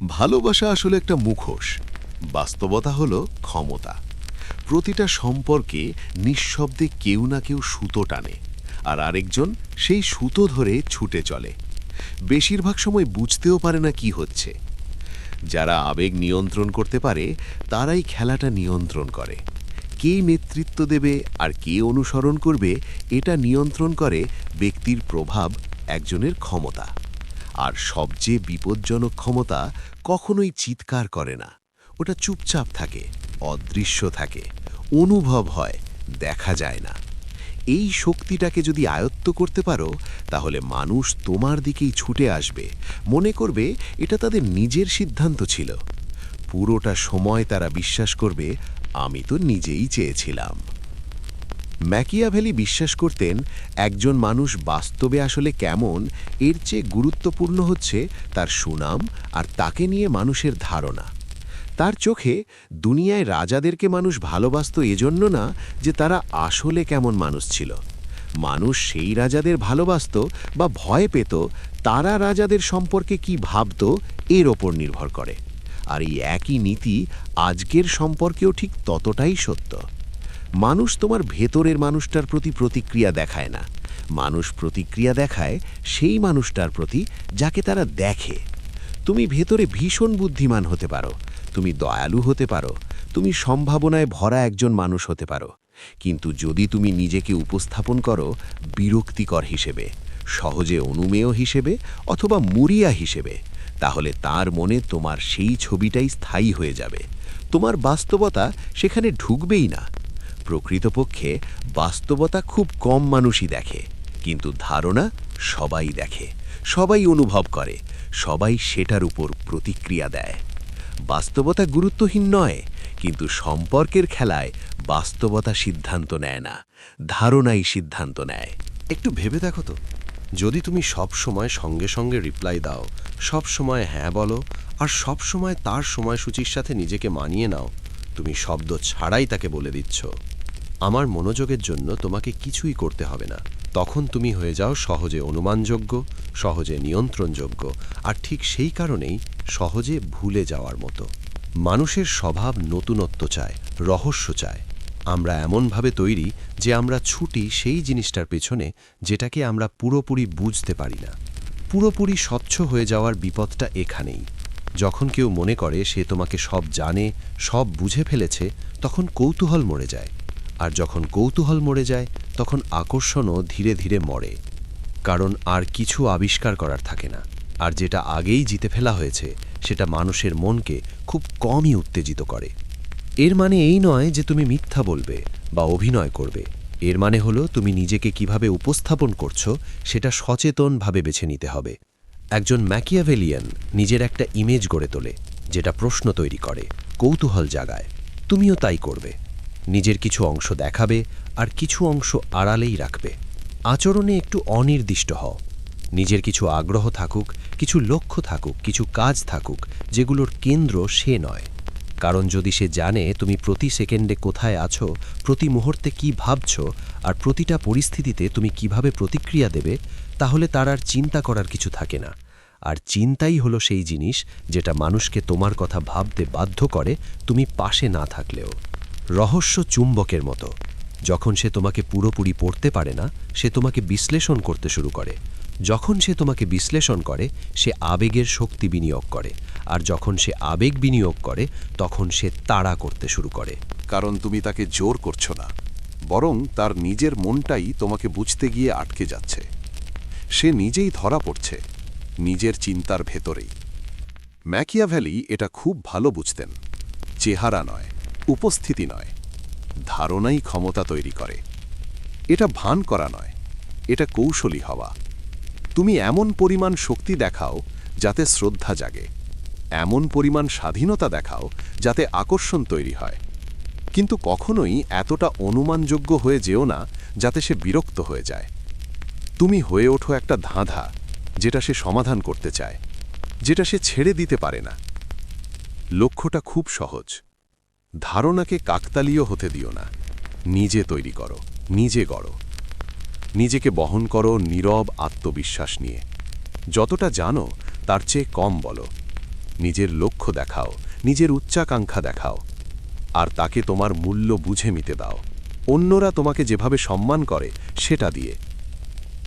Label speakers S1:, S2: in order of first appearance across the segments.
S1: ভালোবাসা আসলে একটা মুখোশ, বাস্তবতা হলো ক্ষমতা। প্রতিটা সম্পর্কে নিঃশব্দে কেউ না কেউ সুতো টানে, আর আরেকজন সেই সুতো ধরে ছুটে চলে। বেশিরভাগ সময় বুঝতেও পারে না কি হচ্ছে। যারা আবেগ নিয়ন্ত্রণ করতে পারে তারাই খেলাটা নিয়ন্ত্রণ করে। কে নেতৃত্ব দেবে আর কে অনুসরণ করবে এটা নিয়ন্ত্রণ করে ব্যক্তির প্রভাব, একজনের ক্ষমতা। আর সবচেয়ে বিপজ্জনক ক্ষমতা কখনোই চিৎকার করে না, ওটা চুপচাপ থাকে, অদৃশ্য থাকে, অনুভব হয়, দেখা যায় না। এই শক্তিটাকে যদি আয়ত্ত করতে পারো তাহলে মানুষ তোমার দিকেই ছুটে আসবে, মনে করবে এটা তাদের নিজের সিদ্ধান্ত ছিল। পুরোটা সময় তারা বিশ্বাস করবে আমি তো নিজেই চেয়েছিলাম। ম্যাকিয়াভেলি বিশ্বাস করতেন একজন মানুষ বাস্তবে আসলে কেমন এর চেয়ে গুরুত্বপূর্ণ হচ্ছে তার সুনাম আর তাকে নিয়ে মানুষের ধারণা। তার চোখে দুনিয়ায় রাজাদেরকে মানুষ ভালোবাসত এজন্য না যে তারা আসলে কেমন মানুষ ছিল। মানুষ সেই রাজাদের ভালোবাসত বা ভয় পেত তারা রাজাদের সম্পর্কে কি ভাবত এর ওপর নির্ভর করে। আর এই একই নীতি আজকের সম্পর্কেও ঠিক ততটাই সত্য। মানুষ তোমার ভেতরের মানুষটার প্রতি প্রতিক্রিয়া দেখায় না, মানুষ প্রতিক্রিয়া দেখায় সেই মানুষটার প্রতি যাকে তারা দেখে। তুমি ভেতরে ভীষণ বুদ্ধিমান হতে পারো, তুমি দয়ালু হতে পারো, তুমি সম্ভাবনায় ভরা একজন মানুষ হতে পারো, কিন্তু যদি তুমি নিজেকে উপস্থাপন করো বিরক্তিকর হিসেবে, সহজে অনুমেয় হিসেবে অথবা মুরিয়া হিসেবে, তাহলে তার মনে তোমার সেই ছবিটাই স্থায়ী হয়ে যাবে। তোমার বাস্তবতা সেখানে ঢুকবেই না। প্রকৃতপক্ষে বাস্তবতা খুব কম মানুষই দেখে, কিন্তু ধারণা সবাই দেখে, সবাই অনুভব করে, সবাই সেটার উপর প্রতিক্রিয়া দেয়। বাস্তবতা গুরুত্বহীন নয়, কিন্তু সম্পর্কের খেলায় বাস্তবতা সিদ্ধান্ত নেয় না, ধারণাই সিদ্ধান্ত নেয়।
S2: একটু ভেবে দেখো তো, যদি তুমি সব সময় সঙ্গে সঙ্গে রিপ্লাই দাও, সব সময় হ্যাঁ বলো, আর সব সময় তার সময়সূচির সাথে নিজেকে মানিয়ে নাও, তুমি শব্দ ছাড়াই তাকে বলে দিচ্ছ আমার মনোযোগের জন্য তোমাকে কিছুই করতে হবে না, তখন তুমি হয়ে যাও সহজে অনুমানযোগ্য, সহজে নিয়ন্ত্রণযোগ্য, আর ঠিক সেই কারণেই সহজে ভুলে যাওয়ার মতো। মানুষের স্বভাব নতুনত্ব চায়, রহস্য চায়। আমরা এমনভাবে তৈরি যে আমরা ছুটি সেই জিনিসটার পেছনে যেটাকে আমরা পুরোপুরি বুঝতে পারি না। পুরোপুরি স্বচ্ছ হয়ে যাওয়ার বিপদটা এখানেই। যখন কেউ মনে করে সে তোমাকে সব জানে, সব বুঝে ফেলেছে, তখন কৌতূহল মরে যায়। আর যখন কৌতূহল মরে যায় তখন আকর্ষণও ধীরে ধীরে মরে, কারণ আর কিছু আবিষ্কার করার থাকে না। আর যেটা আগেই জিতে ফেলা হয়েছে সেটা মানুষের মনকে খুব কমই উত্তেজিত করে। এর মানে এই নয় যে তুমি মিথ্যা বলবে বা অভিনয় করবে। এর মানে হলো তুমি নিজেকে কিভাবে উপস্থাপন করছো সেটা সচেতনভাবে বেছে নিতে হবে। একজন ম্যাকিয়াভেলিয়ান নিজের একটা ইমেজ গড়ে তোলে, যেটা প্রশ্ন তৈরি করে, কৌতূহল জাগায়। তুমিও তাই করবে। নিজের কিছু অংশ দেখাবে আর কিছু অংশ আড়ালেই রাখবে। আচরণে একটু অনির্দিষ্ট হও। নিজের কিছু আগ্রহ থাকুক, কিছু লক্ষ্য থাকুক, কিছু কাজ থাকুক যেগুলোর কেন্দ্র সে নয়। কারণ যদি সে জানে তুমি প্রতি সেকেন্ডে কোথায় আছো, প্রতি মুহূর্তে কি ভাবছো, আর প্রতিটা পরিস্থিতিতে তুমি কিভাবে প্রতিক্রিয়া দেবে, তাহলে তার আর চিন্তা করার কিছু থাকে না। আর চিন্তাই হলো সেই জিনিস যেটা মানুষকে তোমার কথা ভাবতে বাধ্য করে, তুমি পাশে না থাকলেও। রহস্য চুম্বকের মতো। যখন সে তোমাকে পুরোপুরি পড়তে পারে না, সে তোমাকে বিশ্লেষণ করতে শুরু করে। যখন সে তোমাকে বিশ্লেষণ করে, সে আবেগের শক্তি বিনিয়োগ করে। আর যখন সে আবেগ বিনিয়োগ করে, তখন সে তাড়া করতে শুরু করে।
S1: কারণ তুমি তাকে জোর করছো না, বরং তার নিজের মনটাই তোমাকে বুঝতে গিয়ে আটকে যাচ্ছে। সে নিজেই ধরা পড়ছে, নিজের চিন্তার ভেতরেই। ম্যাকিয়াভেলি এটা খুব ভালো বুঝতেন। চেহারা নয়, উপস্থিতি নয়, ধারণাই ক্ষমতা তৈরি করে। এটা ভান করা নয়, এটা কৌশলী হওয়া। তুমি এমন পরিমাণ শক্তি দেখাও যাতে শ্রদ্ধা জাগে, এমন পরিমাণ স্বাধীনতা দেখাও যাতে আকর্ষণ তৈরি হয়, কিন্তু কখনোই এতটা অনুমানযোগ্য হয়ে যেও না যাতে সে বিরক্ত হয়ে যায়। তুমি হয়ে ওঠো একটা ধাঁধা যেটা সে সমাধান করতে চায়, যেটা সে ছেড়ে দিতে পারে না। লক্ষ্যটা খুব সহজ। ধারণাকে কাকতালীয় হতে দিও না, নিজে তৈরি করো, নিজে গড়ো। নিজেকে বহন করো নীরব আত্মবিশ্বাস নিয়ে। যতটা জানো তার চেয়ে কম বলো।
S2: নিজের লক্ষ্য দেখাও, নিজের উচ্চাকাঙ্ক্ষা দেখাও, আর তাকে তোমার মূল্য বুঝে নিতে দাও। অন্যরা তোমাকে যেভাবে সম্মান করে সেটা দিয়ে।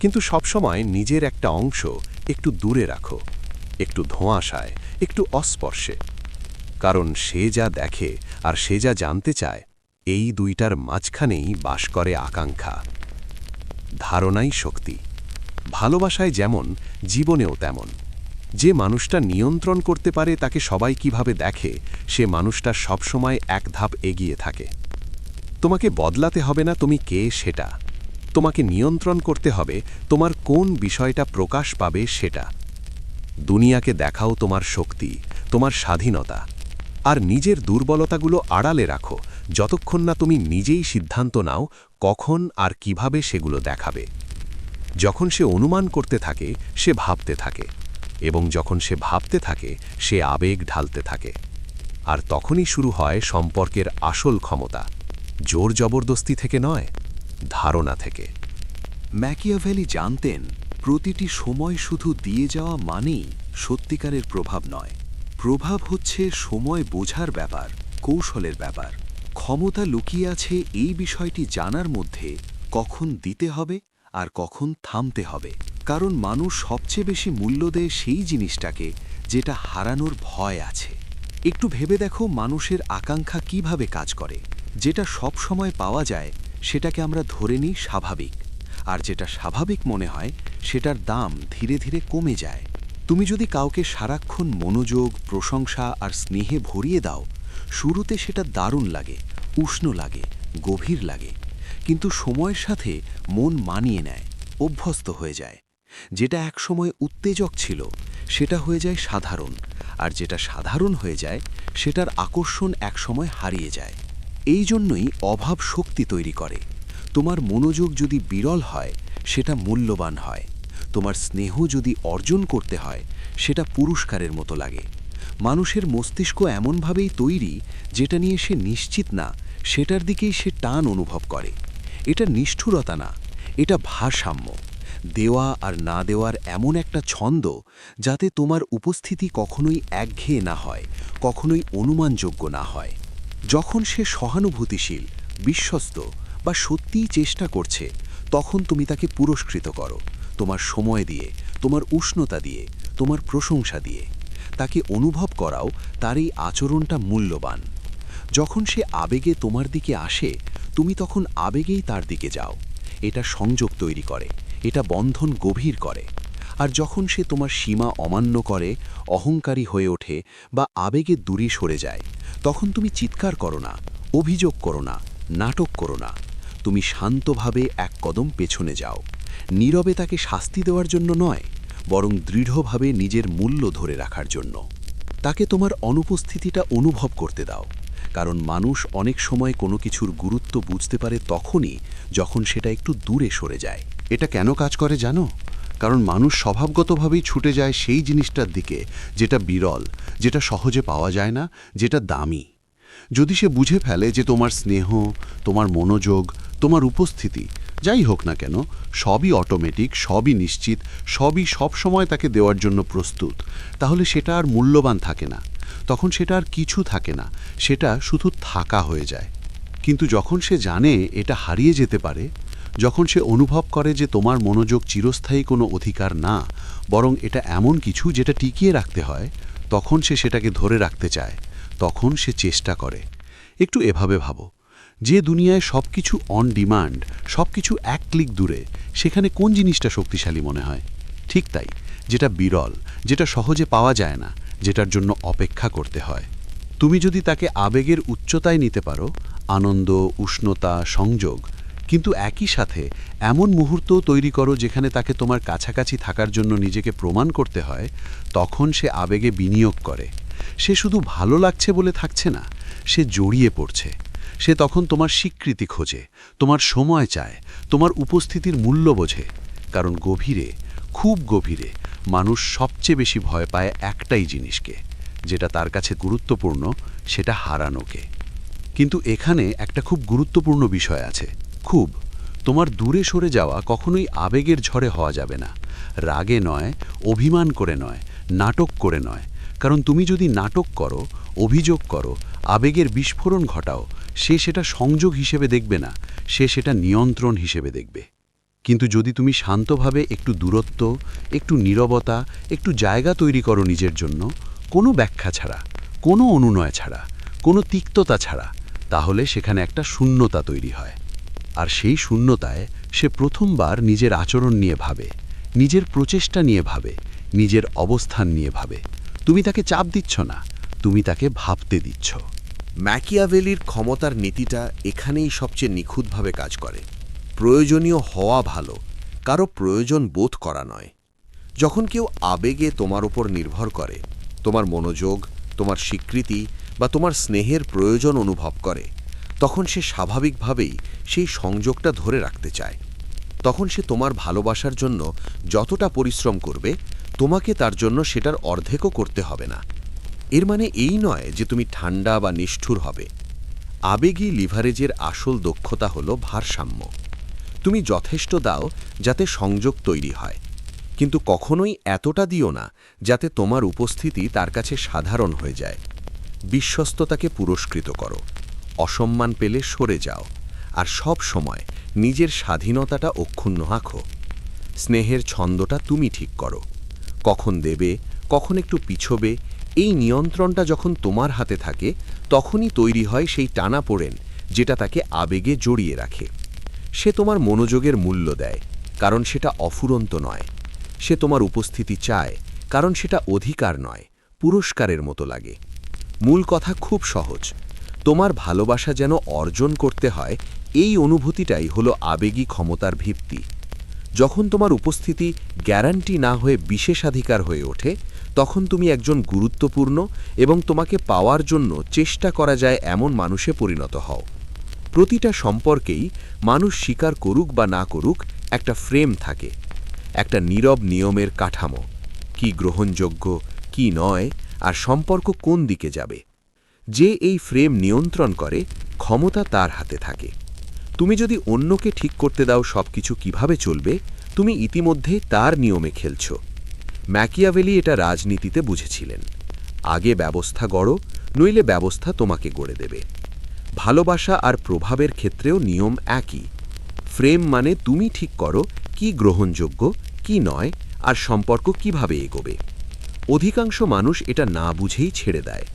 S2: কিন্তু সবসময় নিজের একটা অংশ একটু দূরে রাখো, একটু ধোঁয়াশায়, একটু অস্পর্শে। কারণ সে যা দেখে আর সে যা জানতে চায়, এই দুইটার মাঝখানেই বাস করে আকাঙ্ক্ষা। ধারণাই শক্তি। ভালোবাসায় যেমন, জীবনেও তেমন। যে মানুষটা নিয়ন্ত্রণ করতে পারে তাকে সবাই কিভাবে দেখে, সে মানুষটা সবসময় এক ধাপ এগিয়ে থাকে। তোমাকে বদলাতে হবে না তুমি কে সেটা। তোমাকে নিয়ন্ত্রণ করতে হবে তোমার কোন বিষয়টা প্রকাশ পাবে সেটা। দুনিয়াকে দেখাও তোমার শক্তি, তোমার স্বাধীনতা। আর নিজের দুর্বলতাগুলো আড়ালে রাখো, যতক্ষণ না তুমি নিজেই সিদ্ধান্ত নাও কখন আর কিভাবে সেগুলো দেখাবে। যখন সে অনুমান করতে থাকে সে ভাবতে থাকে, এবং যখন সে ভাবতে থাকে সে আবেগ ঢালতে থাকে। আর তখনই শুরু হয় সম্পর্কের আসল ক্ষমতা, জোর জবরদস্তি থেকে নয়, ধারণা থেকে।
S3: ম্যাকিয়াভেলি জানতেন প্রতিটি সময় শুধু দিয়ে যাওয়া মানেই সত্যিকারের প্রভাব নয়। প্রভাব হচ্ছে সময় বোঝার ব্যাপার, কৌশলের ব্যাপার। ক্ষমতা লুকিয়ে আছে এই বিষয়টি জানার মধ্যে, কখন দিতে হবে আর কখন থামতে হবে। কারণ মানুষ সবচেয়ে বেশি মূল্য দেয় সেই জিনিসটাকে যেটা হারানোর ভয় আছে। একটু ভেবে দেখো মানুষের আকাঙ্ক্ষা কিভাবে কাজ করে। যেটা সব সময় পাওয়া যায় সেটাকে আমরা ধরে নিই স্বাভাবিক, আর যেটা স্বাভাবিক মনে হয় সেটার দাম ধীরে ধীরে কমে যায়। তুমি যদি কাউকে সারাক্ষণ মনোযোগ, প্রশংসা আর স্নেহে ভরিয়ে দাও, শুরুতে সেটা দারুণ লাগে, উষ্ণ লাগে, গভীর লাগে। কিন্তু সময়ের সাথে মন মানিয়ে নেয়, অভ্যস্ত হয়ে যায়। যেটা একসময় উত্তেজক ছিল সেটা হয়ে যায় সাধারণ, আর যেটা সাধারণ হয়ে যায় সেটার আকর্ষণ একসময় হারিয়ে যায়। এই জন্যই অভাব শক্তি তৈরি করে। তোমার মনোযোগ যদি বিরল হয় সেটা মূল্যবান হয়। তোমার স্নেহ যদি অর্জন করতে হয় সেটা পুরস্কারের মতো লাগে। মানুষের মস্তিষ্ক এমনভাবেই তৈরি যেটা নিয়ে সে নিশ্চিত না সেটার দিকেই সে টান অনুভব করে। এটা নিষ্ঠুরতা না, এটা ভারসাম্য। দেওয়া আর না দেওয়ার এমন একটা ছন্দ যাতে তোমার উপস্থিতি কখনোই একঘেয়ে না হয়, কখনোই অনুমানযোগ্য না হয়। যখন সে সহানুভূতিশীল, বিশ্বস্ত বা সত্যিই চেষ্টা করছে, তখন তুমি তাকে পুরস্কৃত করো, তোমার সময় দিয়ে, তোমার উষ্ণতা দিয়ে, তোমার প্রশংসা দিয়ে। তাকে অনুভব করাও তার এই আচরণটা মূল্যবান। যখন সে আবেগে তোমার দিকে আসে, তুমি তখন আবেগেই তার দিকে যাও। এটা সংযোগ তৈরি করে, এটা বন্ধন গভীর করে। আর যখন সে তোমার সীমা অমান্য করে, অহংকারী হয়ে ওঠে বা আবেগে দূরে সরে যায়, তখন তুমি চিৎকার করো না, অভিযোগ করো না, নাটক করো না। তুমি শান্তভাবে এক কদম পেছনে যাও। নীরবে তাকে শাস্তি দেওয়ার জন্য নয়, বরং দৃঢ়ভাবে নিজের মূল্য ধরে রাখার জন্য। তাকে তোমার অনুপস্থিতিটা অনুভব করতে দাও, কারণ মানুষ অনেক সময় কোনো কিছুর গুরুত্ব বুঝতে পারে তখনই যখন সেটা একটু দূরে সরে যায়।
S1: এটা কেন কাজ করে জানো? কারণ মানুষ স্বভাবগতভাবেই ছুটে যায় সেই জিনিসটার দিকে যেটা বিরল, যেটা সহজে পাওয়া যায় না, যেটা দামি। যদি সে বুঝে ফেলে যে তোমার স্নেহ, তোমার মনোযোগ, তোমার উপস্থিতি যাই হোক না কেন সবই অটোমেটিক, সবই নিশ্চিত, সবই সব সময় তাকে দেওয়ার জন্য প্রস্তুত, তাহলে সেটা আর মূল্যবান থাকে না। তখন সেটা আর কিছু থাকে না, সেটা শুধু থাকা হয়ে যায়। কিন্তু যখন সে জানে এটা হারিয়ে যেতে পারে, যখন সে অনুভব করে যে তোমার মনোযোগ চিরস্থায়ী কোনো অধিকার না, বরং এটা এমন কিছু যেটা টিকিয়ে রাখতে হয়, তখন সে সেটাকে ধরে রাখতে চায়, তখন সে চেষ্টা করে। একটু এভাবে ভাবো, যে দুনিয়ায় সব কিছু অন ডিমান্ড, সব কিছু এক ক্লিক দূরে, সেখানে কোন জিনিসটা শক্তিশালী মনে হয়? ঠিক তাই, যেটা বিরল, যেটা সহজে পাওয়া যায় না, যেটার জন্য অপেক্ষা করতে হয়। তুমি যদি তাকে আবেগের উচ্চতায় নিতে পারো, আনন্দ, উষ্ণতা, সংযোগ, কিন্তু একই সাথে এমন মুহূর্তও তৈরি করো যেখানে তাকে তোমার কাছাকাছি থাকার জন্য নিজেকে প্রমাণ করতে হয়, তখন সে আবেগে বিনিয়োগ করে। সে শুধু ভালো লাগছে বলে থাকছে না, সে জড়িয়ে পড়ছে। সে তখন তোমার স্বীকৃতি খোঁজে, তোমার সময় চায়, তোমার উপস্থিতির মূল্য বোঝে। কারণ গভীরে, খুব গভীরে মানুষ সবচেয়ে বেশি ভয় পায় একটাই জিনিসকে, যেটা তার কাছে গুরুত্বপূর্ণ, সেটা হারানোকে। কিন্তু এখানে একটা খুব গুরুত্বপূর্ণ বিষয় আছে। তোমার দূরে সরে যাওয়া কখনোই আবেগের ঝড়ে হওয়া যাবে না। রাগে নয়, অভিমান করে নয়, নাটক করে নয়,
S3: কারণ তুমি যদি নাটক করো, অভিযোগ করো, আবেগের বিস্ফোরণ ঘটাও, সে সেটা সংযোগ হিসেবে দেখবে না, সে সেটা নিয়ন্ত্রণ হিসেবে দেখবে। কিন্তু যদি তুমি শান্তভাবে একটু দূরত্ব, একটু নীরবতা, একটু জায়গা তৈরি করো নিজের জন্য, কোনো ব্যাখ্যা ছাড়া, কোনো অনুনয় ছাড়া, কোনো তিক্ততা ছাড়া, তাহলে সেখানে একটা শূন্যতা তৈরি হয়। আর সেই শূন্যতায় সে প্রথমবার নিজের আচরণ নিয়ে ভাবে, নিজের প্রচেষ্টা নিয়ে ভাবে, নিজের অবস্থান নিয়ে ভাবে। তুমি তাকে চাপ দিচ্ছ না, তুমি তাকে ভাবতে দিচ্ছ।
S2: ম্যাকিয়াভেলির ক্ষমতার নীতিটা এখানেই সবচেয়ে নিখুঁতভাবে কাজ করে। প্রয়োজনীয় হওয়া ভালো, কারো প্রয়োজন বোধ করা নয়। যখন কেউ আবেগে তোমার ওপর নির্ভর করে, তোমার মনোযোগ, তোমার স্বীকৃতি বা তোমার স্নেহের প্রয়োজন অনুভব করে, তখন সে স্বাভাবিকভাবেই সেই সংযোগটা ধরে রাখতে চায়। তখন সে তোমার ভালোবাসার জন্য যতটা পরিশ্রম করবে, তোমাকে তার জন্য সেটার অর্ধেকও করতে হবে না। এর মানে এই নয় যে তুমি ঠান্ডা বা নিষ্ঠুর হবে। আবেগী লিভারেজের আসল দক্ষতা হল ভারসাম্য। তুমি যথেষ্ট দাও যাতে সংযোগ তৈরি হয়, কিন্তু কখনোই এতটা দিও না যাতে তোমার উপস্থিতি তার কাছে সাধারণ হয়ে যায়। বিশ্বস্ততাকে পুরস্কৃত করো, অসম্মান পেলে সরে যাও, আর সব সময় নিজের স্বাধীনতাটা অক্ষুণ্ণ রাখো। স্নেহের ছন্দটা তুমি ঠিক করো, কখন দেবে, কখন একটু পিছবে। এই নিয়ন্ত্রণটা যখন তোমার হাতে থাকে, তখনই তৈরি হয় সেই টানাপোড়েন যেটা তাকে আবেগে জড়িয়ে রাখে। সে তোমার মনোযোগের মূল্য দেয়, কারণ সেটা অফুরন্ত নয়। সে তোমার উপস্থিতি চায়, কারণ সেটা অধিকার নয়, পুরস্কারের মতো লাগে। মূল কথা খুব সহজ, তোমার ভালোবাসা যেন অর্জন করতে হয়, এই অনুভূতিটাই হলো আবেগী ক্ষমতার ভিত্তি। যখন তোমার উপস্থিতি গ্যারান্টি না হয়ে বিশেষাধিকার হয়ে ওঠে, তখন তুমি একজন গুরুত্বপূর্ণ এবং তোমাকে পাওয়ার জন্য চেষ্টা করা যায় এমন মানুষে পরিণত হও। প্রতিটা সম্পর্কেই মানুষ স্বীকার করুক বা না করুক, একটা ফ্রেম থাকে, একটা নীরব নিয়মের কাঠামো, কি গ্রহণযোগ্য, কি নয়, আর সম্পর্ক কোন দিকে যাবে। যে এই ফ্রেম নিয়ন্ত্রণ করে, ক্ষমতা তার হাতে থাকে। তুমি যদি অন্যকে ঠিক করতে দাও সবকিছু কিভাবে চলবে, তুমি ইতিমধ্যেই তার নিয়মে খেলছ। ম্যাকিয়াভেলি এটা রাজনীতিতে বুঝেছিলেন। আগে ব্যবস্থা গড়ো, নইলে ব্যবস্থা তোমাকে গড়ে দেবে। ভালোবাসা আর প্রভাবের ক্ষেত্রেও নিয়ম একই। ফ্রেম মানে তুমি ঠিক করো কি গ্রহণযোগ্য, কি নয়, আর সম্পর্ক কিভাবে এগোবে। অধিকাংশ মানুষ এটা না বুঝেই ছেড়ে দেয়।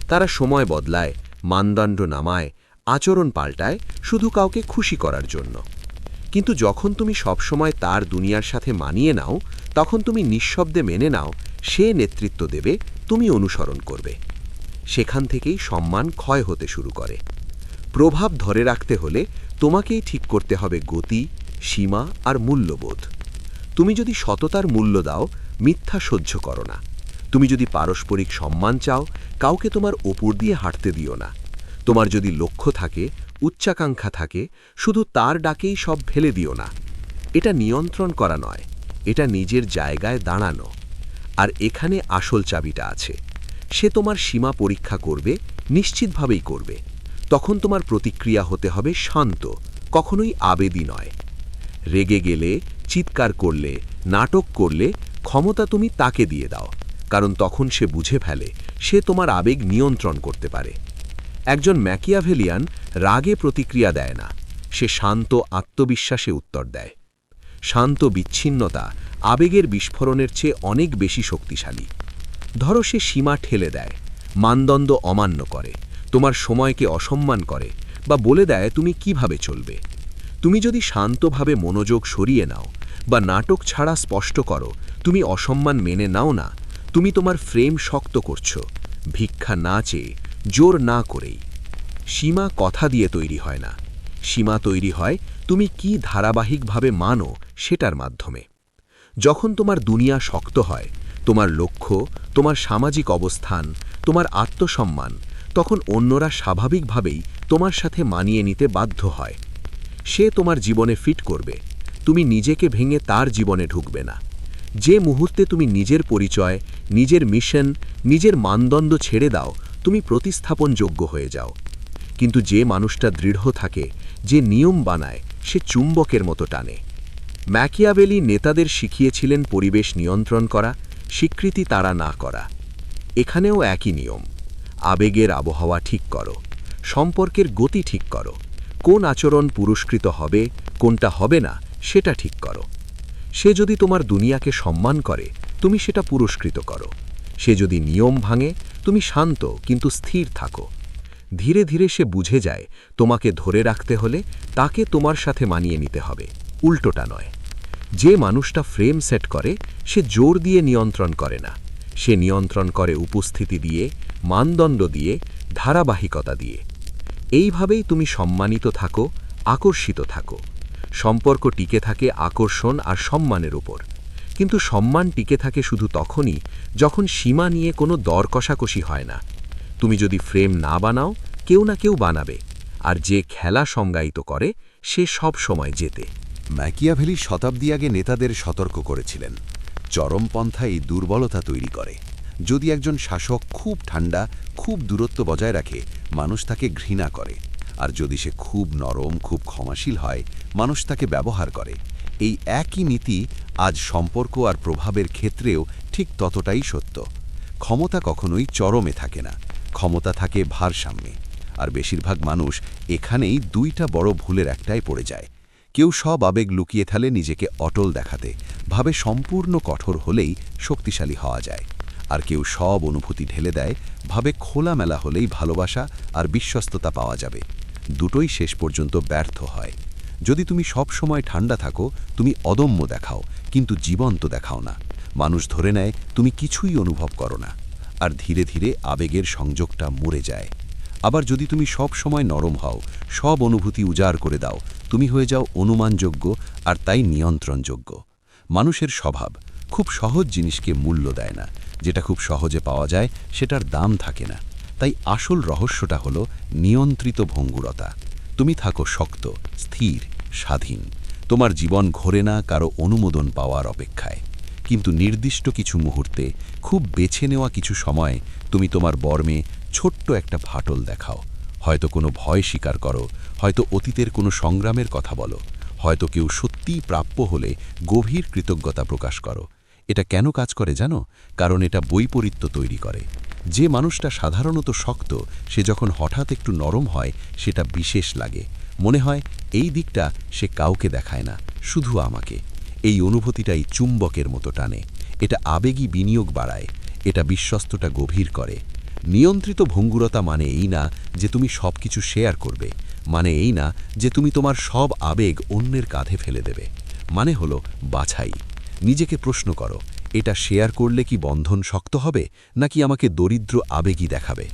S2: তারা সময় বদলায়, মানদণ্ড নামায়, আচরণ পাল্টায়, শুধু কাউকে খুশি করার জন্য। কিন্তু যখন তুমি সবসময় তার দুনিয়ার সাথে মানিয়ে নাও, তখন তুমি নিঃশব্দে মেনে নাও, সে নেতৃত্ব দেবে, তুমি অনুসরণ করবে। সেখান থেকেই সম্মান ক্ষয় হতে শুরু করে। প্রভাব ধরে রাখতে হলে তোমাকেই ঠিক করতে হবে গতি, সীমা আর মূল্যবোধ। তুমি যদি সততার মূল্য দাও, মিথ্যা সহ্য করো না। তুমি যদি পারস্পরিক সম্মান চাও, কাউকে তোমার ওপর দিয়ে হাঁটতে দিও না। তোমার যদি লক্ষ্য থাকে, উচ্চাকাঙ্ক্ষা থাকে, শুধু তার ডাকেই সব ফেলে দিও না। এটা নিয়ন্ত্রণ করা নয়, এটা নিজের জায়গায় দাঁড়ানো। আর এখানে আসল চাবিটা আছে। সে তোমার সীমা পরীক্ষা করবে, নিশ্চিতভাবেই করবে। তখন তোমার প্রতিক্রিয়া হতে হবে শান্ত, কখনোই আবেগী নয়। রেগে গেলে, চিৎকার করলে, নাটক করলে, ক্ষমতা তুমি তাকে দিয়ে দাও, কারণ তখন সে বুঝে ফেলে সে তোমার আবেগ নিয়ন্ত্রণ করতে পারে। একজন ম্যাকিয়াভেলিয়ান রাগে প্রতিক্রিয়া দেয় না, সে শান্ত আত্মবিশ্বাসে উত্তর দেয়। শান্ত বিচ্ছিন্নতা আবেগের বিস্ফোরণের চেয়ে অনেক বেশি শক্তিশালী। ধরো সে সীমা ঠেলে দেয়, মানদণ্ড অমান্য করে, তোমার সময়কে অসম্মান করে, বা বলে দেয় তুমি কিভাবে চলবে। তুমি যদি শান্তভাবে মনোযোগ সরিয়ে নাও বা নাটক ছাড়া স্পষ্ট করো তুমি অসম্মান মেনে নাও না, তুমি তোমার ফ্রেম শক্ত করছো, ভিক্ষা না চেয়ে, জোর না করেই। সীমা কথা দিয়ে তৈরি হয় না, সীমা তৈরি হয় তুমি কি ধারাবাহিকভাবে মানো সেটার মাধ্যমে। যখন তোমার দুনিয়া শক্ত হয়, তোমার লক্ষ্য, তোমার সামাজিক অবস্থান, তোমার আত্মসম্মান, তখন অন্যরা স্বাভাবিকভাবেই তোমার সাথে মানিয়ে নিতে বাধ্য হয়। সে তোমার জীবনে ফিট করবে, তুমি নিজেকে ভেঙে তার জীবনে ঢুকবে না। যে মুহূর্তে তুমি নিজের পরিচয়, নিজের মিশন, নিজের মানদণ্ড ছেড়ে দাও, তুমি প্রতিস্থাপনযোগ্য হয়ে যাও। কিন্তু যে মানুষটা দৃঢ় থাকে, যে নিয়ম বানায়, সে চুম্বকের মতো টানে। ম্যাকিয়াভেলি নেতাদের শিখিয়েছিলেন পরিবেশ নিয়ন্ত্রণ করা, স্বীকৃতি তাড়া না করা। এখানেও একই নিয়ম। আবেগের আবহাওয়া ঠিক করো, সম্পর্কের গতি ঠিক করো, কোন আচরণ পুরস্কৃত হবে, কোনটা হবে না সেটা ঠিক করো। সে যদি তোমার দুনিয়াকে সম্মান করে, তুমি সেটা পুরস্কৃত করো। সে যদি নিয়ম ভাঙে, তুমি শান্ত কিন্তু স্থির থাকো। ধীরে ধীরে সে বুঝে যায় তোমাকে ধরে রাখতে হলে তাকে তোমার সাথে মানিয়ে নিতে হবে, উল্টোটা নয়। যে মানুষটা ফ্রেম সেট করে সে জোর দিয়ে নিয়ন্ত্রণ করে না, সে নিয়ন্ত্রণ করে উপস্থিতি দিয়ে, মানদণ্ড দিয়ে, ধারাবাহিকতা দিয়ে। এইভাবেই তুমি সম্মানিত থাকো, আকর্ষিত থাকো। সম্পর্ক টিকে থাকে আকর্ষণ আর সম্মানের উপর, কিন্তু সম্মান টিকে থাকে শুধু তখনই যখন সীমা নিয়ে কোনো দর কষাকষি হয় না। তুমি যদি ফ্রেম না বানাও, কেউ না কেউ বানাবে, আর যে খেলা সংজ্ঞায়িত করে সে সব সময় জেতে।
S3: ম্যাকিয়াভেলি শতাব্দী আগে নেতাদের সতর্ক করেছিলেন, চরমপন্থাই দুর্বলতা তৈরি করে। যদি একজন শাসক খুব ঠান্ডা, খুব দূরত্ব বজায় রাখে, মানুষ তাকে ঘৃণা করে। আর যদি সে খুব নরম, খুব ক্ষমাশীল হয়, মানুষ তাকে ব্যবহার করে। এই একই নীতি আজ সম্পর্ক আর প্রভাবের ক্ষেত্রেও ঠিক ততটাই সত্য। ক্ষমতা কখনোই চরমে থাকে না, ক্ষমতা থাকে ভারসাম্যে। আর বেশিরভাগ মানুষ এখানেই দুইটা বড় ভুলের একটাই পড়ে যায়। কেউ সব আবেগ লুকিয়ে ফেলে নিজেকে অটল দেখাতে, ভাবে সম্পূর্ণ কঠোর হলেই শক্তিশালী হওয়া যায়। আর কেউ সব অনুভূতি ঢেলে দেয়, ভাবে খোলামেলা হলেই ভালোবাসা আর বিশ্বস্ততা পাওয়া যাবে। দুটোই শেষ পর্যন্ত ব্যর্থ হয়। যদি তুমি সব সময় ঠান্ডা থাকো, তুমি অদম্য দেখাও, কিন্তু জীবন্ত দেখাও না। মানুষ ধরে নেয় তুমি কিছুই অনুভব করো না, আর ধীরে ধীরে আবেগের সংযোগটা মরে যায়। আবার যদি তুমি সব সময় নরম হও, সব অনুভূতি উজাড় করে দাও, তুমি হয়ে যাও অনুমানযোগ্য আর তাই নিয়ন্ত্রণযোগ্য। মানুষের স্বভাব খুব সহজ জিনিসকে মূল্য দেয় না, যেটা খুব সহজে পাওয়া যায় সেটার দাম থাকে না। তাই আসল রহস্যটা হলো নিয়ন্ত্রিত ভঙ্গুরতা। তুমি থাকো শক্ত, স্থির, স্বাধীন। তোমার জীবন ঘোরে না কারো অনুমোদন পাওয়ার অপেক্ষায়। কিন্তু নির্দিষ্ট কিছু মুহূর্তে, খুব বেছে নেওয়া কিছু সময়, তুমি তোমার বর্মে ছোট্ট একটা ফাটল দেখাও। হয়তো কোনো ভয় স্বীকার করো, হয়তো অতীতের কোনো সংগ্রামের কথা বলো, হয়তো কেউ সত্যিই প্রাপ্য হলে গভীর কৃতজ্ঞতা প্রকাশ করো। এটা কেন কাজ করে জানো? কারণ এটা বৈপরীত্য তৈরি করে। যে মানুষটা সাধারণত শক্ত, সে যখন হঠাৎ একটু নরম হয়, সেটা বিশেষ লাগে। মনে হয় এই দিকটা সে কাউকে দেখায় না, শুধু আমাকে। এই অনুভূতিটাই চুম্বকের মতো টানে। এটা আবেগী বিনিয়োগ বাড়ায়, এটা বিশ্বস্তটা গভীর করে। নিয়ন্ত্রিত ভঙ্গুরতা মানে এই না যে তুমি সব কিছু শেয়ার করবে, মানে এই না যে তুমি তোমার সব আবেগ অন্যের কাঁধে ফেলে দেবে। মানে হলো বাছাই। নিজেকে প্রশ্ন করো, এটা শেয়ার করলে কি বন্ধন শক্ত হবে, নাকি আমাকে দরিদ্র আবেগী দেখাবে?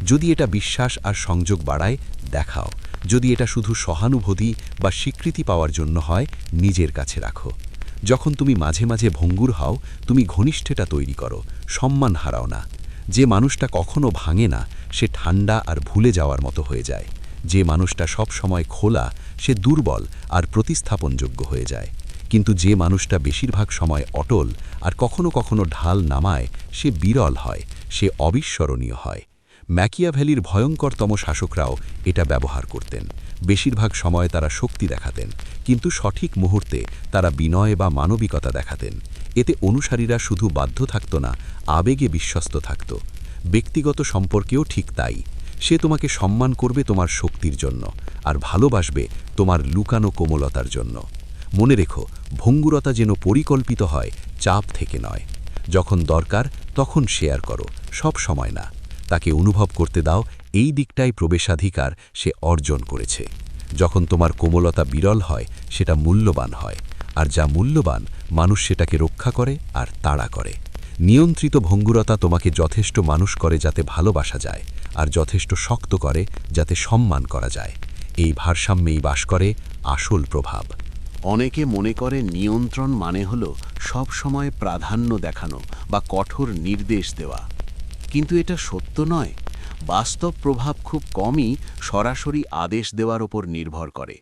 S3: যদি এটা বিশ্বাস আর সংযোগ বাড়ায়, দেখাও। যদি এটা শুধু সহানুভূতি বা স্বীকৃতি পাওয়ার জন্য হয়, নিজের কাছে রাখো। যখন তুমি মাঝে মাঝে ভঙ্গুর হও, তুমি ঘনিষ্ঠতা তৈরি করো, সম্মান হারাও না। যে মানুষটা কখনো ভাঙে না, সে ঠান্ডা আর ভুলে যাওয়ার মতো হয়ে যায়। যে মানুষটা সব সময় খোলা, সে দুর্বল আর প্রতিস্থাপনযোগ্য হয়ে যায়। কিন্তু যে মানুষটা বেশিরভাগ সময় অটল আর কখনো কখনো ঢাল নামায়, সে বিরল হয়, সে অবিস্মরণীয় হয়। ম্যাকিয়াভেলির ভয়ঙ্করতম শাসকরাও এটা ব্যবহার করতেন। বেশিরভাগ সময় তারা শক্তি দেখাতেন, কিন্তু সঠিক মুহূর্তে তারা বিনয় বা মানবিকতা দেখাতেন। এতে অনুসারীরা শুধু বাধ্য থাকত না, আবেগে বিশ্বস্ত থাকত। ব্যক্তিগত সম্পর্কেও ঠিক তাই। সে তোমাকে সম্মান করবে তোমার শক্তির জন্য, আর ভালোবাসবে তোমার লুকানো কোমলতার জন্য। মনে রেখো, ভঙ্গুরতা যেন পরিকল্পিত হয়, চাপ থেকে নয়। যখন দরকার তখন শেয়ার করো, সব সময় না। তাকে অনুভব করতে দাও এই দিকটাই প্রবেশাধিকার সে অর্জন করেছে। যখন তোমার কোমলতা বিরল হয়, সেটা মূল্যবান হয়, আর যা মূল্যবান মানুষ সেটাকে রক্ষা করে আর তাড়া করে। নিয়ন্ত্রিত ভঙ্গুরতা তোমাকে যথেষ্ট মানুষ করে যাতে ভালোবাসা যায়, আর যথেষ্ট শক্ত করে যাতে সম্মান করা যায়। এই ভারসাম্যেই বাস করে আসল প্রভাব।
S1: অনেকে মনে করে নিয়ন্ত্রণ মানে হলো সব সময় প্রাধান্য দেখানো বা কঠোর নির্দেশ দেওয়া। কিন্তু এটা সত্য নয়। বাস্তব প্রভাব খুব কমই সরাসরি আদেশ দেওয়ার ওপর নির্ভর করে।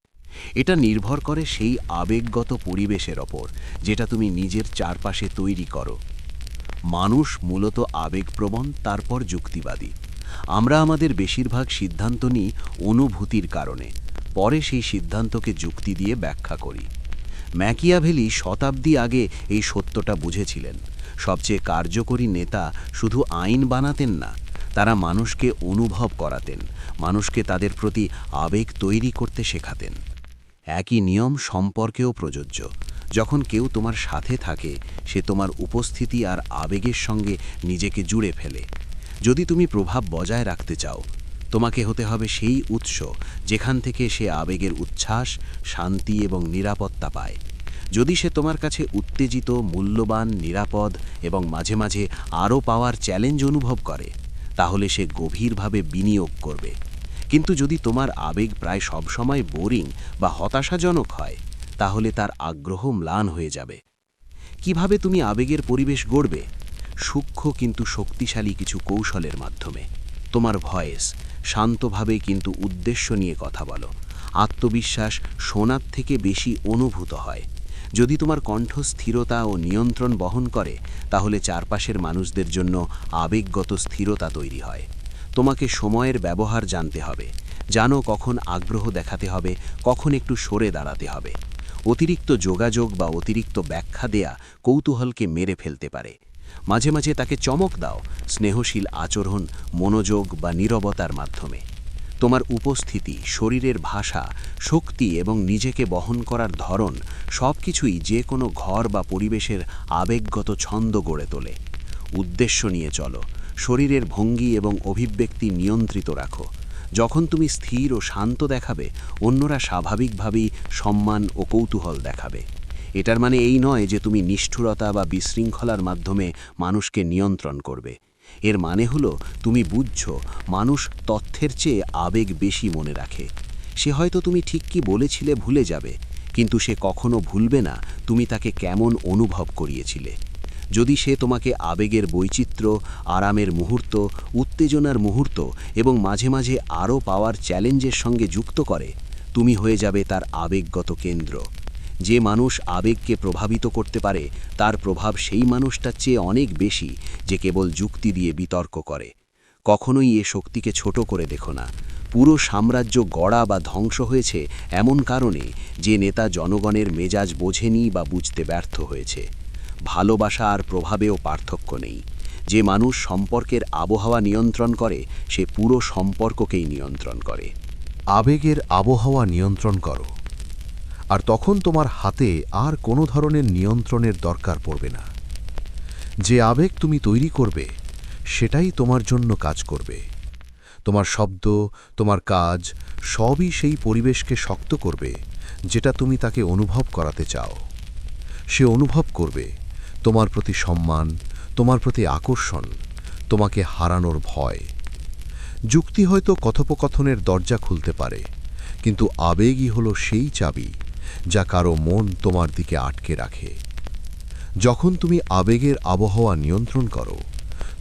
S1: এটা নির্ভর করে সেই আবেগগত পরিবেশের ওপর যেটা তুমি নিজের চারপাশে তৈরি করো। মানুষ মূলত আবেগপ্রবণ, তারপর যুক্তিবাদী। আমরা আমাদের বেশিরভাগ সিদ্ধান্ত নিই অনুভূতির কারণে, পরে সেই সিদ্ধান্তকে যুক্তি দিয়ে ব্যাখ্যা করি।
S3: ম্যাকিয়াভেলি শতাব্দী আগে এই সত্যটা বুঝেছিলেন। সবচেয়ে কার্যকরী নেতা শুধু আইন বানাতেন না, তারা মানুষকে অনুভব করাতেন, মানুষকে তাদের প্রতি আবেগ তৈরি করতে শেখাতেন। একই নিয়ম সম্পর্কেও প্রযোজ্য। যখন কেউ তোমার সাথে থাকে, সে তোমার উপস্থিতি আর আবেগের সঙ্গে নিজেকে জুড়ে ফেলে। যদি তুমি প্রভাব বজায় রাখতে চাও, তোমাকে হতে হবে সেই উৎস যেখান থেকে সে আবেগের উচ্ছ্বাস, শান্তি এবং নিরাপত্তা পায়। যদি সে তোমার কাছে উত্তেজিত, মূল্যবান, নিরাপদ এবং মাঝে মাঝে আরও পাওয়ার চ্যালেঞ্জ অনুভব করে, তাহলে সে গভীরভাবে বিনিয়োগ করবে। কিন্তু যদি তোমার আবেগ প্রায় সবসময় বোরিং বা হতাশাজনক হয়, তাহলে তার আগ্রহ ম্লান হয়ে যাবে। কিভাবে তুমি আবেগের পরিবেশ গড়বে? সূক্ষ্ম কিন্তু শক্তিশালী কিছু কৌশলের মাধ্যমে। তোমার ভয়েস শান্তভাবে কিন্তু উদ্দেশ্য নিয়ে কথা বলো। আত্মবিশ্বাস শোনার থেকে বেশি অনুভূত হয়। যদি তোমার কণ্ঠ স্থিরতা ও নিয়ন্ত্রণ বহন করে, তাহলে চারপাশের মানুষদের জন্য আবেগগত স্থিরতা তৈরি হয়। তোমাকে সময়ের ব্যবহার জানতে হবে। জানো কখন আগ্রহ দেখাতে হবে, কখন একটু সরে দাঁড়াতে হবে। অতিরিক্ত যোগাযোগ বা অতিরিক্ত ব্যাখ্যা দেয়া কৌতূহলকে মেরে ফেলতে পারে। মাঝে মাঝে তাকে চমক দাও, স্নেহশীল আচরণ, মনোযোগ বা নীরবতার মাধ্যমে। তোমার উপস্থিতি, শরীরের ভাষা, শক্তি এবং নিজেকে বহন করার ধরন সবকিছুই যে কোনো ঘর বা পরিবেশের আবেগগত ছন্দ গড়ে তোলে। উদ্দেশ্য নিয়ে চলো, শরীরের ভঙ্গি এবং অভিব্যক্তি নিয়ন্ত্রিত রাখো। যখন তুমি স্থির ও শান্ত দেখাবে, অন্যরা স্বাভাবিকভাবেই সম্মান ও কৌতূহল দেখাবে। এটার মানে এই নয় যে তুমি নিষ্ঠুরতা বা বিশৃঙ্খলার মাধ্যমে মানুষকে নিয়ন্ত্রণ করবে। এর মানে হলো তুমি বুঝছো মানুষ তথ্যের চেয়ে আবেগ বেশি মনে রাখে। সে হয়তো তুমি ঠিক কি বলেছিলে ভুলে যাবে, কিন্তু সে কখনো ভুলবে না তুমি তাকে কেমন অনুভব করিয়েছিলে। যদি সে তোমাকে আবেগের বৈচিত্র্য, আরামের মুহূর্ত, উত্তেজনার মুহূর্ত এবং মাঝে মাঝে আরও পাওয়ার চ্যালেঞ্জের সঙ্গে যুক্ত করে, তুমি হয়ে যাবে তার আবেগগত কেন্দ্র। যে মানুষ আবেগকে প্রভাবিত করতে পারে, তার প্রভাব সেই মানুষটার চেয়ে অনেক বেশি যে কেবল যুক্তি দিয়ে বিতর্ক করে। কখনোই এ শক্তিকে ছোট করে দেখো না। পুরো সাম্রাজ্য গড়া বা ধ্বংস হয়েছে এমন কারণে যে নেতা জনগণের মেজাজ বোঝেনি বা বুঝতে ব্যর্থ হয়েছে। ভালোবাসা আর প্রভাবেও পার্থক্য নেই। যে মানুষ সম্পর্কের আবহাওয়া নিয়ন্ত্রণ করে, সে পুরো সম্পর্ককেই নিয়ন্ত্রণ করে।
S1: আবেগের আবহাওয়া নিয়ন্ত্রণ করো, আর তখন তোমার হাতে আর কোনো ধরনের নিয়ন্ত্রণের দরকার পড়বে না। যে আবেগ তুমি তৈরি করবে, সেটাই তোমার জন্য কাজ করবে। তোমার শব্দ, তোমার কাজ সবই সেই পরিবেশকে শক্ত করবে যেটা তুমি তাকে অনুভব করাতে চাও। সে অনুভব করবে তোমার প্রতি সম্মান, তোমার প্রতি আকর্ষণ, তোমাকে হারানোর ভয়। যুক্তি হয়তো কথোপকথনের দরজা খুলতে পারে, কিন্তু আবেগই হলো সেই চাবি যা কারো মন তোমার দিকে আটকে রাখে। যখন তুমি আবেগের আবহাওয়া নিয়ন্ত্রণ করো,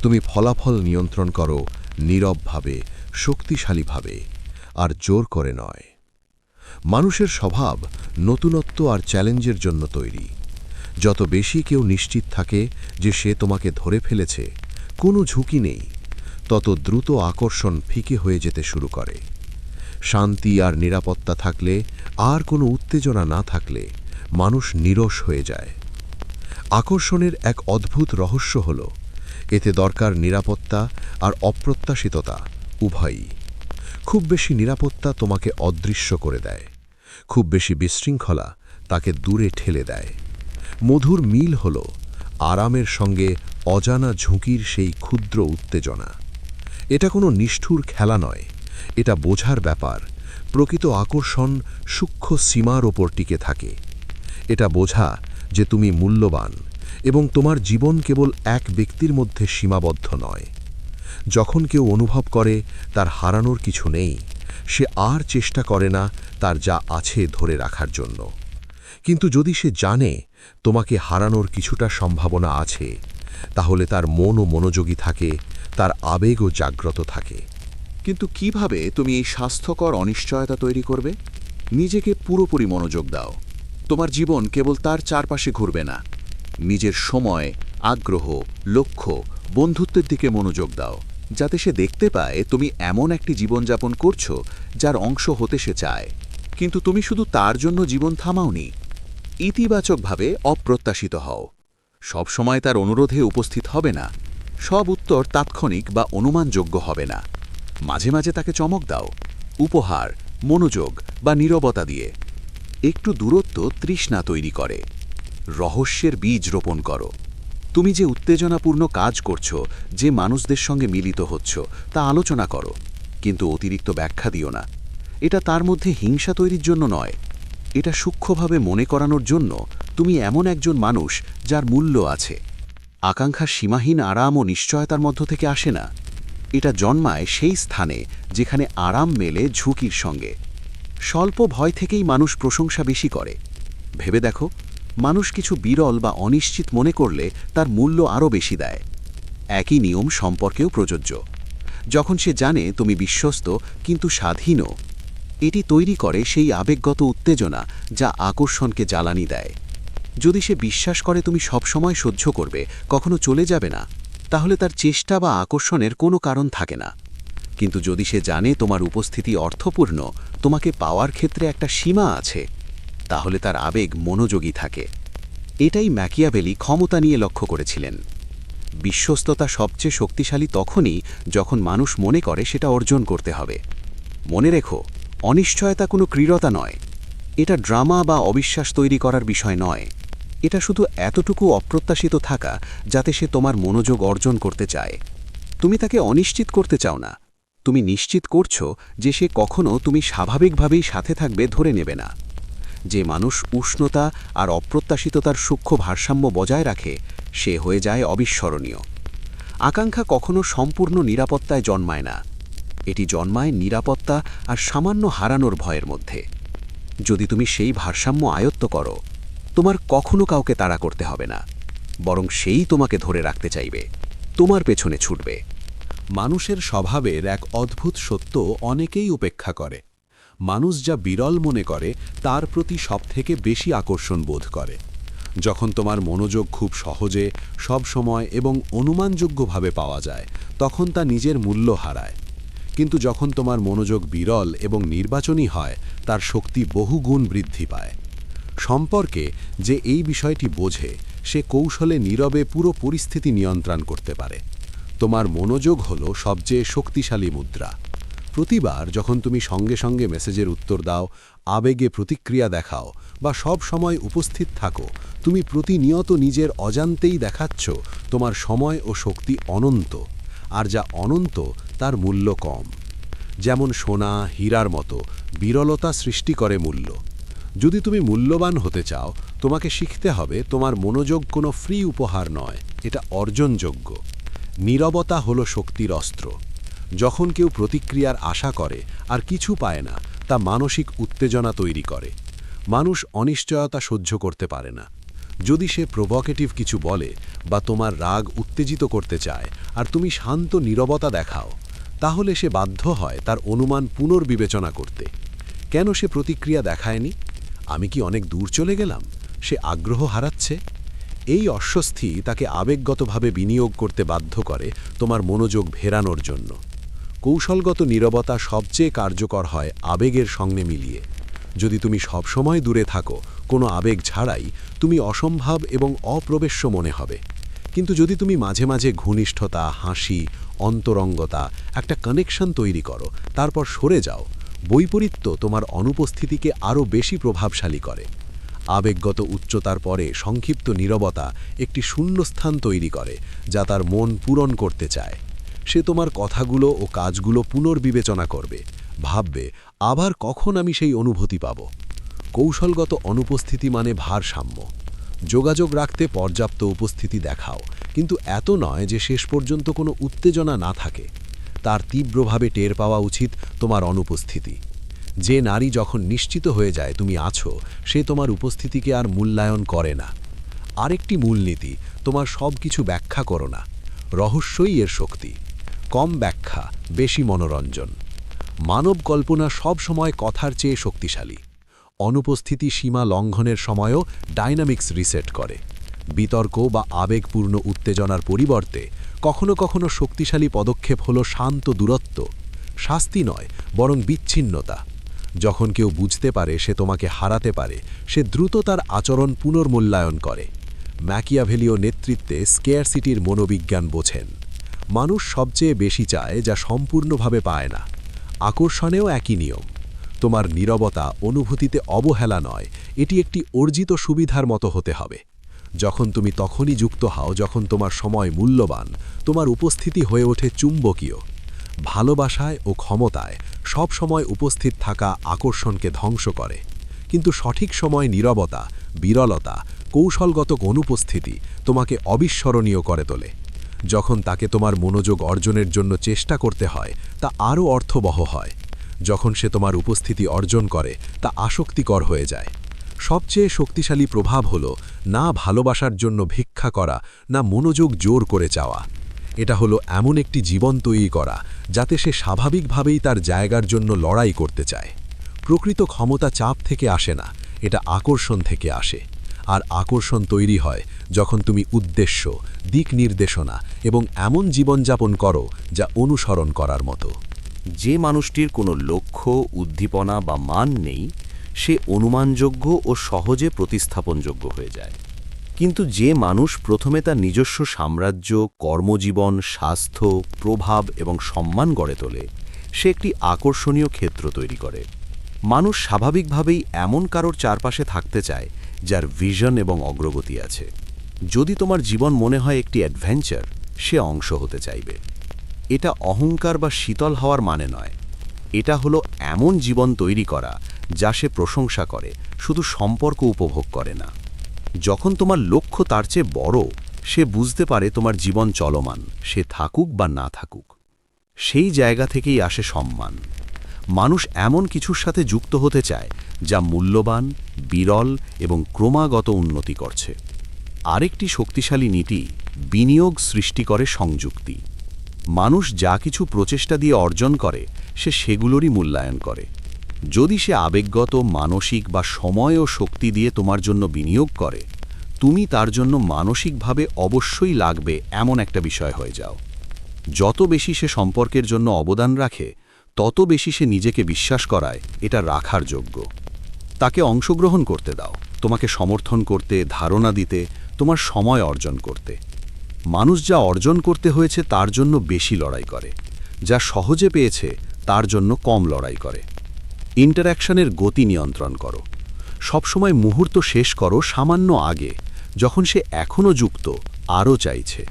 S1: তুমি ফলাফল নিয়ন্ত্রণ করো নীরবভাবে, শক্তিশালীভাবে, আর জোর করে নয়। মানুষের স্বভাব নতুনত্ব আর চ্যালেঞ্জের জন্য তৈরি। যত বেশি কেউ নিশ্চিত থাকে যে সে তোমাকে ধরে ফেলেছে, কোনো ঝুঁকি নেই, তত দ্রুত আকর্ষণ ফিকে হয়ে যেতে শুরু করে। শান্তি আর নিরাপত্তা থাকলে, আর কোনো উত্তেজনা না থাকলে, মানুষ নীরস হয়ে যায়। আকর্ষণের এক অদ্ভুত রহস্য হল, এতে দরকার নিরাপত্তা আর অপ্রত্যাশিততা উভয়ই। খুব বেশি নিরাপত্তা তোমাকে অদৃশ্য করে দেয়, খুব বেশি বিশৃঙ্খলা তাকে দূরে ঠেলে দেয়। মধুর মিল হল আরামের সঙ্গে অজানা ঝুঁকির সেই ক্ষুদ্র উত্তেজনা। এটা কোনো নিষ্ঠুর খেলা নয়, এটা বোঝার ব্যাপার। প্রকৃত আকর্ষণ সূক্ষ্ম সীমার ওপর টিকে থাকে। এটা বোঝা যে তুমি মূল্যবান এবং তোমার জীবন কেবল এক ব্যক্তির মধ্যে সীমাবদ্ধ নয়। যখন কেউ অনুভব করে তার হারানোর কিছু নেই, সে আর চেষ্টা করে না তার যা আছে ধরে রাখার জন্য। কিন্তু যদি সে জানে তোমাকে হারানোর কিছুটা সম্ভাবনা আছে, তাহলে তার মনও মনোযোগী থাকে, তার আবেগও জাগ্রত থাকে।
S4: কিন্তু কিভাবে তুমি এই স্বাস্থ্যকর অনিশ্চয়তা তৈরি করবে? নিজেকে পুরোপুরি মনোযোগ দাও। তোমার জীবন কেবল তার চারপাশে ঘুরবে না। নিজের সময়, আগ্রহ, লক্ষ্য, বন্ধুত্বের দিকে মনোযোগ দাও, যাতে সে দেখতে পায় তুমি এমন একটি জীবনযাপন করছো যার অংশ হতে সে চায়। কিন্তু তুমি শুধু তার জন্য জীবন থামাওনি, ইতিবাচকভাবে অপ্রত্যাশিত হও। সব সময় তার অনুরোধে উপস্থিত হবে না, সব উত্তর তাৎক্ষণিক বা অনুমানযোগ্য হবে না। মাঝে মাঝে তাকে চমক দাও, উপহার, মনোযোগ বা নীরবতা দিয়ে। একটু দূরত্ব তৃষ্ণা তৈরি করে। রহস্যের বীজ রোপণ করো। তুমি যে উত্তেজনাপূর্ণ কাজ করছো, যে মানুষদের সঙ্গে মিলিত হচ্ছ, তা আলোচনা করো, কিন্তু অতিরিক্ত ব্যাখ্যা দিও না। এটা তার মধ্যে হিংসা তৈরির জন্য নয়, এটা সূক্ষ্মভাবে মনে করানোর জন্য তুমি এমন একজন মানুষ যার মূল্য আছে। আকাঙ্ক্ষা সীমাহীন আরাম ও নিশ্চয়তার মধ্য থেকে আসে না, এটা জন্মায় সেই স্থানে যেখানে আরাম মেলে ঝুঁকির সঙ্গে। স্বল্প ভয় থেকেই মানুষ প্রশংসা বেশি করে। ভেবে দেখো, মানুষ কিছু বিরল বা অনিশ্চিত মনে করলে তার মূল্য আরও বেশি দেয়। একই নিয়ম সম্পর্কেও প্রযোজ্য। যখন সে জানে তুমি বিশ্বস্ত কিন্তু স্বাধীনও, এটি তৈরি করে সেই আবেগগত উত্তেজনা যা আকর্ষণকে জ্বালানি দেয়। যদি সে বিশ্বাস করে তুমি সবসময় সহ্য করবে, কখনো চলে যাবে না, তাহলে তার চেষ্টা বা আকর্ষণের কোনো কারণ থাকে না। কিন্তু যদি সে জানে তোমার উপস্থিতি অর্থপূর্ণ, তোমাকে পাওয়ার ক্ষেত্রে একটা সীমা আছে, তাহলে তার আবেগ মনোযোগী থাকে। এটাই ম্যাকিয়াভেলি ক্ষমতা নিয়ে লক্ষ্য করেছিলেন। বিশ্বস্ততা সবচেয়ে শক্তিশালী তখনই যখন মানুষ মনে করে সেটা অর্জন করতে হবে। মনে রেখো, অনিশ্চয়তা কোনো ক্রীড়তা নয়, এটা ড্রামা বা অবিশ্বাস তৈরি করার বিষয় নয়। এটা শুধু এতটুকু অপ্রত্যাশিত থাকা যাতে সে তোমার মনোযোগ অর্জন করতে চায়। তুমি তাকে অনিশ্চিত করতে চাও না, তুমি নিশ্চিত করছো যে সে কখনো তুমি স্বাভাবিকভাবেই সাথে থাকবে ধরে নেবে না। যে মানুষ উষ্ণতা আর অপ্রত্যাশিততার সূক্ষ্ম ভারসাম্য বজায় রাখে, সে হয়ে যায় অবিস্মরণীয়। আকাঙ্ক্ষা কখনো সম্পূর্ণ নিরাপত্তায় জন্মায় না, এটি জন্মায় নিরাপত্তা আর সামান্য হারানোর ভয়ের মধ্যে। যদি তুমি সেই ভারসাম্য আয়ত্ত করো, তোমার কখনো কাউকে তাড়া করতে হবে না, বরং সেই তোমাকে ধরে রাখতে চাইবে, তোমার পেছনে ছুটবে।
S3: মানুষের স্বভাবের এক অদ্ভুত সত্য অনেকেই উপেক্ষা করে। মানুষ যা বিরল মনে করে তার প্রতি সবথেকে বেশি আকর্ষণ বোধ করে। যখন তোমার মনোযোগ খুব সহজে, সব সময় এবং অনুমানযোগ্যভাবে পাওয়া যায়, তখন তা নিজের মূল্য হারায়। কিন্তু যখন তোমার মনোযোগ বিরল এবং নির্বাচনী হয়, তার শক্তি বহুগুণ বৃদ্ধি পায়। সম্পর্কে যে এই বিষয়টি বোঝে, সে কৌশলে নীরবে পুরো পরিস্থিতি নিয়ন্ত্রণ করতে পারে। তোমার মনোযোগ হলো সবচেয়ে শক্তিশালী মুদ্রা। প্রতিবার যখন তুমি সঙ্গে সঙ্গে মেসেজের উত্তর দাও, আবেগে প্রতিক্রিয়া দেখাও বা সব সময় উপস্থিত থাকো, তুমি প্রতিনিয়ত নিজের অজান্তেই দেখাচ্ছ তোমার সময় ও শক্তি অনন্ত, আর যা অনন্ত তার মূল্য কম। যেমন সোনা, হীরার মতো বিরলতা সৃষ্টি করে মূল্য। যদি তুমি মূল্যবান হতে চাও, তোমাকে শিখতে হবে তোমার মনোযোগ কোনো ফ্রি উপহার নয়, এটা অর্জনযোগ্য। নীরবতা হলো শক্তির অস্ত্র। যখন কেউ প্রতিক্রিয়ার আশা করে আর কিছু পায় না, তা মানসিক উত্তেজনা তৈরি করে। মানুষ অনিশ্চয়তা সহ্য করতে পারে না। যদি সে প্রভোকেটিভ কিছু বলে বা তোমার রাগ উত্তেজিত করতে চায় আর তুমি শান্ত নীরবতা দেখাও, তাহলে সে বাধ্য হয় তার অনুমান পুনর্বিবেচনা করতে। কেন সে প্রতিক্রিয়া দেখায়নি? আমি কি অনেক দূর চলে গেলাম? সে আগ্রহ হারাচ্ছে? এই অস্বস্তি তাকে আবেগগতভাবে বিনিয়োগ করতে বাধ্য করে তোমার মনোযোগ ফেরানোর জন্য। কৌশলগত নীরবতা সবচেয়ে কার্যকর হয় আবেগের সঙ্গে মিলিয়ে। যদি তুমি সবসময় দূরে থাকো, কোনো আবেগ ছাড়াই, তুমি অসম্ভব এবং অপ্রবেশ্য মনে হবে। কিন্তু যদি তুমি মাঝে মাঝে ঘনিষ্ঠতা, হাসি, অন্তরঙ্গতা, একটা কানেকশন তৈরি করো, তারপর সরে যাও, বৈপরীত্য তোমার অনুপস্থিতিকে আরও বেশি প্রভাবশালী করে। আবেগগত উচ্চতার পরে সংক্ষিপ্ত নীরবতা একটি শূন্যস্থান তৈরি করে, যা তার মন পূরণ করতে চায়। সে তোমার কথাগুলো ও কাজগুলো পুনর্বিবেচনা করবে, ভাববে আবার কখন আমি সেই অনুভূতি পাব। কৌশলগত অনুপস্থিতি মানে ভারসাম্য। যোগাযোগ রাখতে পর্যাপ্ত উপস্থিতি দেখাও, কিন্তু এত নয় যে শেষ পর্যন্ত কোনো উত্তেজনা না থাকে। তার তীব্রভাবে টের পাওয়া উচিত তোমার অনুপস্থিতি। যে নারী যখন নিশ্চিত হয়ে যায় তুমি আছো, সে তোমার উপস্থিতিকে আর মূল্যায়ন করে না। আরেকটি মূলনীতি, তোমার সব কিছু ব্যাখ্যা করো না। রহস্যই এর শক্তি। কম ব্যাখ্যা, বেশি মনোরঞ্জন। মানব কল্পনা সব সময় কথার চেয়ে শক্তিশালী। অনুপস্থিতি সীমা লঙ্ঘনের সময়ও ডাইনামিক্স রিসেট করে। বিতর্ক বা আবেগপূর্ণ উত্তেজনার পরিবর্তে কখনো কখনো শক্তিশালী পদক্ষেপ হলো শান্ত দূরত্ব। শাস্তি নয়, বরং বিচ্ছিন্নতা।
S5: যখন কেউ বুঝতে পারে সে তোমাকে হারাতে পারে, সে দ্রুত তার আচরণ পুনর্মূল্যায়ন করে। ম্যাকিয়াভেলীয় নেতৃত্বে স্কেয়ারসিটির মনোবিজ্ঞান বোঝেন। মানুষ সবচেয়ে বেশি চায় যা সম্পূর্ণভাবে পায় না। আকর্ষণেও একই নিয়ম। তোমার নীরবতা অনুভূতিতে অবহেলা নয়, এটি একটি অর্জিত সুবিধার মতো হতে হবে। যখন তুমি তখনই যুক্ত হও যখন তোমার সময় মূল্যবান, তোমার উপস্থিতি হয়ে ওঠে চুম্বকীয়। ভালোবাসায় ও ক্ষমতায় সব সময় উপস্থিত থাকা আকর্ষণকে ধ্বংস করে, কিন্তু সঠিক সময় নীরবতা, বিরলতা, কৌশলগত অনুপস্থিতি তোমাকে অবিস্মরণীয় করে তোলে। যখন তাকে তোমার মনোযোগ অর্জনের জন্য চেষ্টা করতে হয়, তা আরও অর্থবহ হয়। যখন সে তোমার উপস্থিতি অর্জন করে, তা আসক্তিকর হয়ে যায়। সবচেয়ে শক্তিশালী প্রভাব হল না ভালোবাসার জন্য ভিক্ষা করা, না মনোযোগ জোর করে চাওয়া। এটা হলো এমন একটি জীবন তৈরি করা যাতে সে স্বাভাবিকভাবেই তার জায়গার জন্য লড়াই করতে চায়। প্রকৃত ক্ষমতা চাপ থেকে আসে না, এটা আকর্ষণ থেকে আসে। আর আকর্ষণ তৈরি হয় যখন তুমি উদ্দেশ্য, দিক নির্দেশনা এবং এমন জীবনযাপন করো যা অনুসরণ করার মতো।
S2: যে মানুষটির কোনো লক্ষ্য, উদ্দীপনা বা মান নেই, সে অনুমানযোগ্য ও সহজে প্রতিস্থাপনযোগ্য হয়ে যায়। কিন্তু যে মানুষ প্রথমে তার নিজস্ব সাম্রাজ্য, কর্মজীবন, স্বাস্থ্য, প্রভাব এবং সম্মান গড়ে তোলে, সে একটি আকর্ষণীয় ক্ষেত্র তৈরি করে। মানুষ স্বাভাবিকভাবেই এমন কারোর চারপাশে থাকতে চায় যার ভিশন এবং অগ্রগতি আছে। যদি তোমার জীবন মনে হয় একটি অ্যাডভেঞ্চার, সে অংশ হতে চাইবে। এটা অহংকার বা শীতল হওয়ার মানে নয়। এটা হলো এমন জীবন তৈরি করা যা সে প্রশংসা করে, শুধু সম্পর্ক উপভোগ করে না। যখন তোমার লক্ষ্য তার চেয়ে বড়, সে বুঝতে পারে তোমার জীবন চলমান, সে থাকুক বা না থাকুক। সেই জায়গা থেকেই আসে সম্মান। মানুষ এমন কিছুর সাথে যুক্ত হতে চায় যা মূল্যবান, বিরল এবং ক্রমাগত উন্নতি করছে। আরেকটি শক্তিশালী নীতি বিনিয়োগ সৃষ্টি করে সংযুক্তি। মানুষ যা কিছু প্রচেষ্টা দিয়ে অর্জন করে, সে সেগুলোরই মূল্যায়ন করে। যদি সে আবেগগত, মানসিক বা সময় ও শক্তি দিয়ে তোমার জন্য বিনিয়োগ করে, তুমি তার জন্য মানসিকভাবে অবশ্যই লাগবে এমন একটা বিষয় হয়ে যাও। যত বেশি সে সম্পর্কের জন্য অবদান রাখে, তত বেশি সে নিজেকে বিশ্বাস করায় এটা রাখার যোগ্য। তাকে অংশগ্রহণ করতে দাও, তোমাকে সমর্থন করতে, ধারণা দিতে, তোমার সময় অর্জন করতে। মানুষ যা অর্জন করতে হয়েছে তার জন্য বেশি লড়াই করে, যা সহজে পেয়েছে তার জন্য কম লড়াই করে। ইন্টারঅ্যাকশনের গতি নিয়ন্ত্রণ করো। সবসময় মুহূর্ত শেষ করো সামান্য আগে, যখন সে এখনও যুক্ত, আরও চাইছে।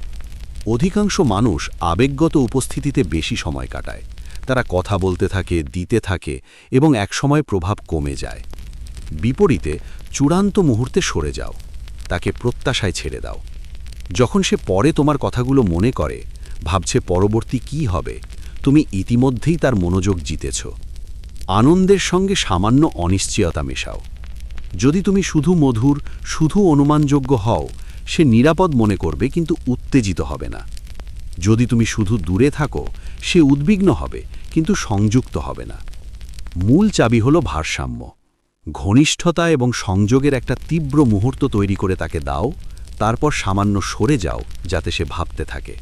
S2: অধিকাংশ মানুষ আবেগগত উপস্থিতিতে বেশি সময় কাটায়। তারা কথা বলতে থাকে, দিতে থাকে এবং একসময় প্রভাব কমে যায়। বিপরীতে চূড়ান্ত মুহূর্তে সরে যাও, তাকে প্রত্যাশায় ছেড়ে দাও। যখন সে পরে তোমার কথাগুলো মনে করে, ভাবছে পরবর্তী কি হবে, তুমি ইতিমধ্যেই তার মনোযোগ জিতেছ। আনন্দের সঙ্গে সামান্য অনিশ্চয়তা মেশাও। যদি তুমি শুধু মধুর, শুধু অনুমানযোগ্য হও, সে নিরাপদ মনে করবে কিন্তু উত্তেজিত হবে না। যদি তুমি শুধু দূরে থাকো, সে উদ্বিগ্ন হবে কিন্তু সংযুক্ত হবে না। মূল চাবি হল ভারসাম্য। ঘনিষ্ঠতা এবং সংযোগের একটা তীব্র মুহূর্ত তৈরি করে তাকে দাও, তারপর সামান্য সরে যাও যাতে সে ভাবতে থাকে।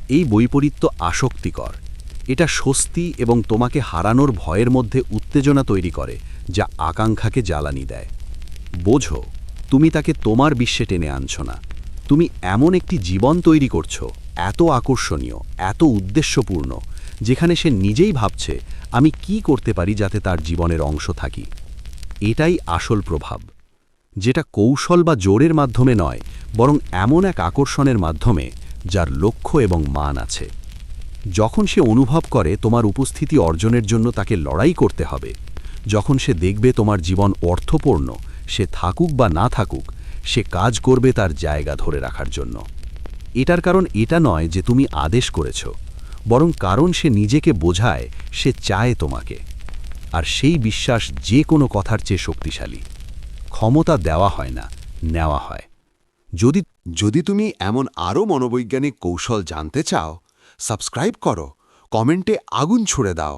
S2: এই বৈপরীত্য আসক্তিকর। এটা স্বস্তি এবং তোমাকে হারানোর ভয়ের মধ্যে উত্তেজনা তৈরি করে, যা আকাঙ্ক্ষাকে জ্বালানি দেয়। বোঝো, তুমি তাকে তোমার বিশ্বে টেনে আনছ না। তুমি এমন একটি জীবন তৈরি করছো, এত আকর্ষণীয়, এত উদ্দেশ্যপূর্ণ, যেখানে সে নিজেই ভাবছে আমি কি করতে পারি যাতে তার জীবনের অংশ থাকি। এটাই আসল প্রভাব, যেটা কৌশল বা জোরের মাধ্যমে নয়, বরং এমন এক আকর্ষণের মাধ্যমে যার লক্ষ্য এবং মান আছে। যখন সে অনুভব করে তোমার উপস্থিতি অর্জনের জন্য তাকে লড়াই করতে হবে, যখন সে দেখবে তোমার জীবন অর্থপূর্ণ, সে থাকুক বা না থাকুক, সে কাজ করবে তার জায়গা ধরে রাখার জন্য। এটার কারণ এটা নয় যে তুমি আদেশ করেছ, বরং কারণ সে নিজেকে বোঝায় সে চায় তোমাকে। আর সেই বিশ্বাস যে কোনো কথার চেয়ে শক্তিশালী। ক্ষমতা দেওয়া হয় না, নেওয়া হয়।
S5: যদি তুমি এমন আরও মনোবৈজ্ঞানিক কৌশল জানতে চাও, সাবস্ক্রাইব করো, কমেন্টে আগুন ছুড়ে দাও।